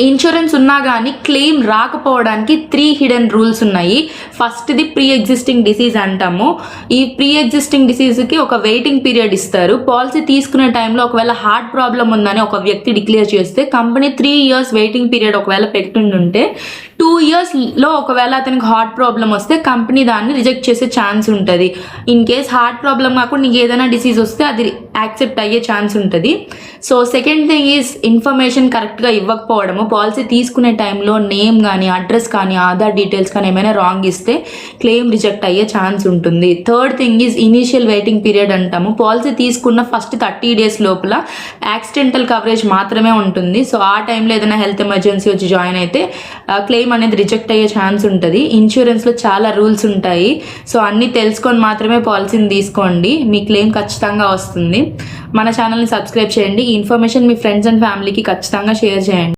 Insurance ఉన్నా కానీ claim రాకపోవడానికి 3 హిడెన్ రూల్స్ ఉన్నాయి. ఫస్ట్ది ప్రీ ఎగ్జిస్టింగ్ డిసీజ్ అంటాము. ఈ ప్రీ ఎగ్జిస్టింగ్ డిసీజ్కి ఒక వెయిటింగ్ పీరియడ్ ఇస్తారు. పాలసీ తీసుకునే టైంలో ఒకవేళ హార్ట్ ప్రాబ్లం ఉందని ఒక వ్యక్తి డిక్లేర్ చేస్తే కంపెనీ 3 years వెయిటింగ్ పీరియడ్ ఒకవేళ పెట్టుంటే 2 yearsలో ఒకవేళ అతనికి హార్ట్ ప్రాబ్లం వస్తే కంపెనీ దాన్ని రిజెక్ట్ చేసే ఛాన్స్ ఉంటుంది. ఇన్ కేస్ హార్ట్ ప్రాబ్లం కాకుండా నీకు ఏదైనా డిసీజ్ వస్తే అది యాక్సెప్ట్ అయ్యే ఛాన్స్ ఉంటుంది. So second thing is information కరెక్ట్గా ఇవ్వకపోవడము. పాలసీ తీసుకునే టైంలో నేమ్ కానీ అడ్రస్ కానీ ఆధార్ డీటెయిల్స్ కానీ ఏమైనా రాంగ్ ఇస్తే క్లెయిమ్ రిజెక్ట్ అయ్యే ఛాన్స్ ఉంటుంది. Third thing is initial waiting period అంటాము. పాలసీ తీసుకున్న ఫస్ట్ 30 days లోపల యాక్సిడెంటల్ కవరేజ్ మాత్రమే ఉంటుంది. సో ఆ టైంలో ఏదైనా హెల్త్ ఎమర్జెన్సీ వచ్చి జాయిన్ అయితే క్లెయిమ్ అనేది రిజెక్ట్ అయ్యే ఛాన్స్ ఉంటుంది. ఇన్సూరెన్స్లో చాలా రూల్స్ ఉంటాయి. సో అన్నీ తెలుసుకొని మాత్రమే పాలసీని తీసుకోండి, మీ క్లెయిమ్ ఖచ్చితంగా వస్తుంది. మన ఛానల్ని సబ్స్క్రైబ్ చేయండి. ఈ ఇన్ఫర్మేషన్ మీ ఫ్రెండ్స్ అండ్ ఫ్యామిలీకి ఖచ్చితంగా షేర్ చేయండి.